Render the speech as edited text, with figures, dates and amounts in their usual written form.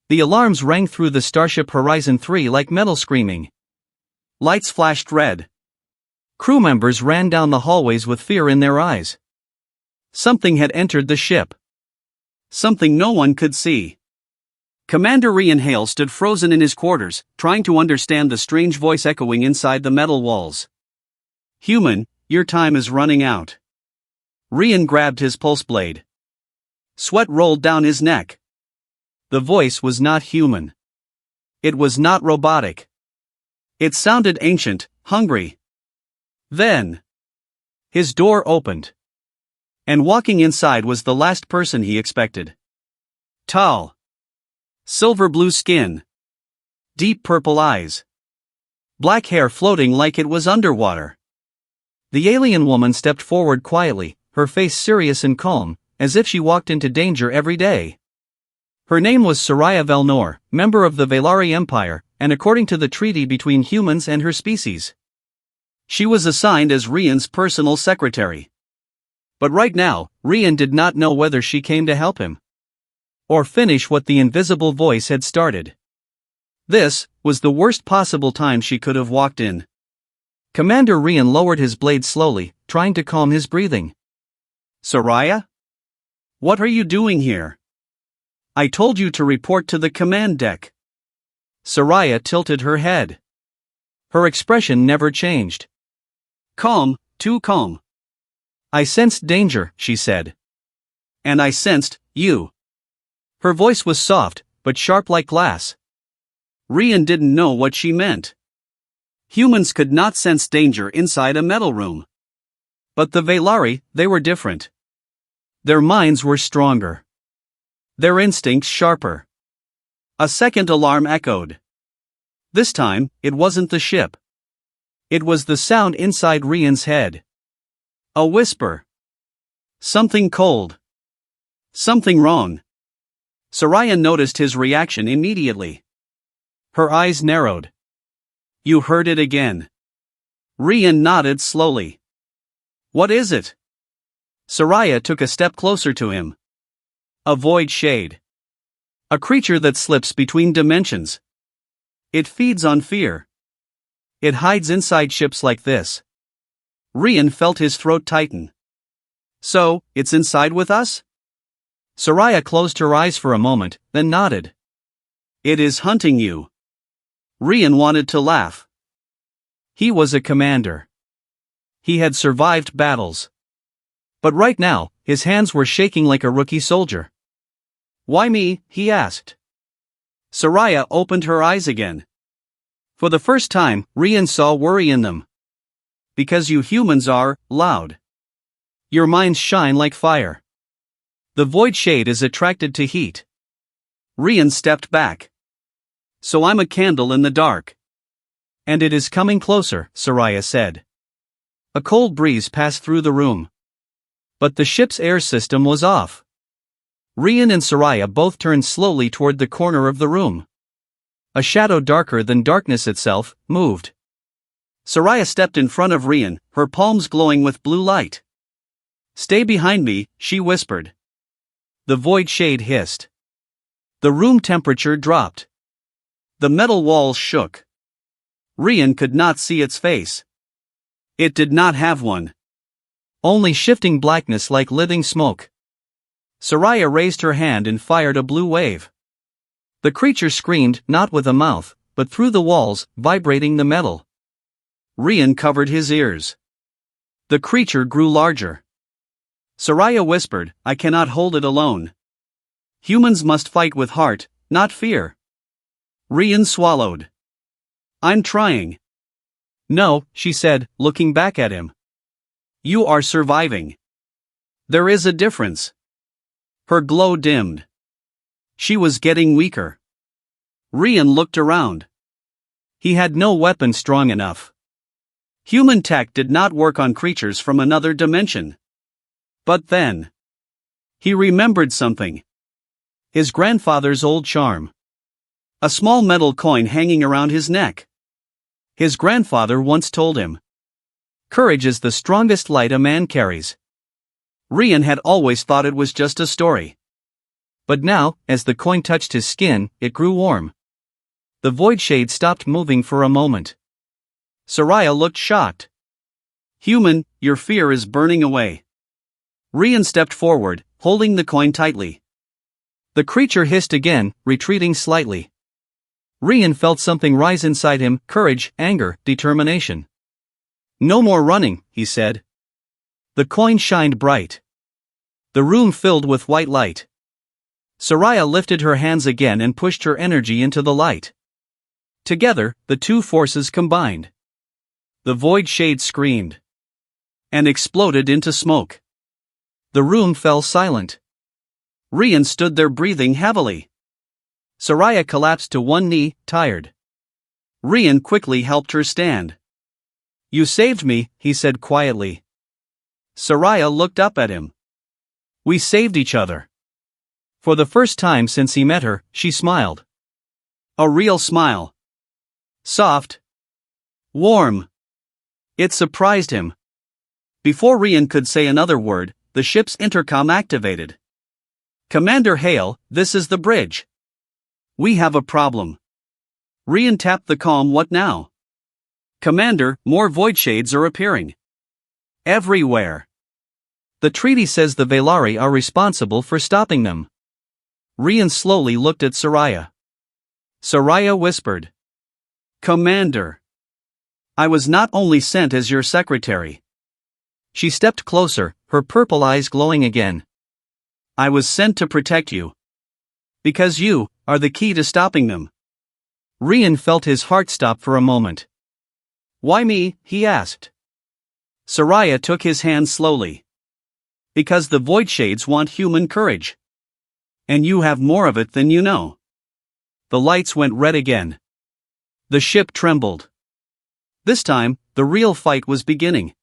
The alarms rang through the Starship Horizon 3 like metal screaming. Lights flashed red. Crew members ran down the hallways with fear in their eyes. Something had entered the ship. Something no one could see. Commander Rian Hale stood frozen in his quarters, trying to understand the strange voice echoing inside the metal walls. "Human, your time is running out." Rian grabbed his pulse blade. Sweat rolled down his neck. The voice was not human. It was not robotic. It sounded ancient, hungry. Then, his door opened. And walking inside was the last person he expected. Tall. Silver blue skin. Deep purple eyes. Black hair floating like it was underwater. The alien woman stepped forward quietly, her face serious and calm, as if she walked into danger every day. Her name was Soraya Velnor, member of the Velari Empire, and according to the treaty between humans and her species, she was assigned as Rian's personal secretary. But right now, Rian did not know whether she came to help him or finish what the invisible voice had started. This was the worst possible time she could have walked in. Commander Rian lowered his blade slowly, trying to calm his breathing. "Soraya? What are you doing here? I told you to report to the command deck." Soraya tilted her head. Her expression never changed. "Calm, too calm." "I sensed danger," she said. "And I sensed you." Her voice was soft, but sharp like glass. Rian didn't know what she meant. Humans could not sense danger inside a metal room. But the Velari, they were different. Their minds were stronger. Their instincts sharper. A second alarm echoed. This time, it wasn't the ship. It was the sound inside Rian's head. A whisper. Something cold. Something wrong. Soraya noticed his reaction immediately. Her eyes narrowed. "You heard it again." Rian nodded slowly. "What is it?" Soraya took a step closer to him. "A void shade. A creature that slips between dimensions. It feeds on fear. It hides inside ships like this." Rian felt his throat tighten. "So, it's inside with us?" Soraya closed her eyes for a moment, then nodded. "It is hunting you." Rian wanted to laugh. He was a commander. He had survived battles. But right now, his hands were shaking like a rookie soldier. "Why me?" he asked. Soraya opened her eyes again. For the first time, Rian saw worry in them. "Because you humans are loud. Your minds shine like fire. The void shade is attracted to heat." Rian stepped back. "So I'm a candle in the dark." "And it is coming closer," Soraya said. A cold breeze passed through the room. But the ship's air system was off. Rian and Soraya both turned slowly toward the corner of the room. A shadow darker than darkness itself moved. Soraya stepped in front of Rian, her palms glowing with blue light. "Stay behind me," she whispered. The void shade hissed. The room temperature dropped. The metal walls shook. Rian could not see its face. It did not have one. Only shifting blackness like living smoke. Soraya raised her hand and fired a blue wave. The creature screamed, not with a mouth, but through the walls, vibrating the metal. Rian covered his ears. The creature grew larger. Soraya whispered, "I cannot hold it alone. Humans must fight with heart, not fear." Rian swallowed. "I'm trying." "No," she said, looking back at him. "You are surviving. There is a difference." Her glow dimmed. She was getting weaker. Rian looked around. He had no weapon strong enough. Human tech did not work on creatures from another dimension. But then, he remembered something. His grandfather's old charm. A small metal coin hanging around his neck. His grandfather once told him, "Courage is the strongest light a man carries." Rian had always thought it was just a story. But now, as the coin touched his skin, it grew warm. The void shade stopped moving for a moment. Soraya looked shocked. Human, your fear is burning away. Rian stepped forward, holding the coin tightly. The creature hissed again, retreating slightly. Rian felt something rise inside him, courage, anger, determination. No more running, he said. The coin shined bright. The room filled with white light. Soraya lifted her hands again and pushed her energy into the light. Together, the two forces combined. The void shade screamed and exploded into smoke. The room fell silent. Rian stood there breathing heavily. Soraya collapsed to one knee, tired. Rian quickly helped her stand. You saved me, he said quietly. Soraya looked up at him. We saved each other. For the first time since he met her, she smiled. A real smile. Soft. Warm. It surprised him. Before Rian could say another word, the ship's intercom activated. Commander Hale, this is the bridge. We have a problem. Rian tapped the comm. What now? Commander, more void shades are appearing. Everywhere. The treaty says the Velari are responsible for stopping them. Rian slowly looked at Soraya. Soraya whispered. Commander. I was not only sent as your secretary. She stepped closer, her purple eyes glowing again. I was sent to protect you. Because you are the key to stopping them. Rian felt his heart stop for a moment. Why me? He asked. Soraya took his hand slowly. Because the void shades want human courage. And you have more of it than you know. The lights went red again. The ship trembled. This time, the real fight was beginning.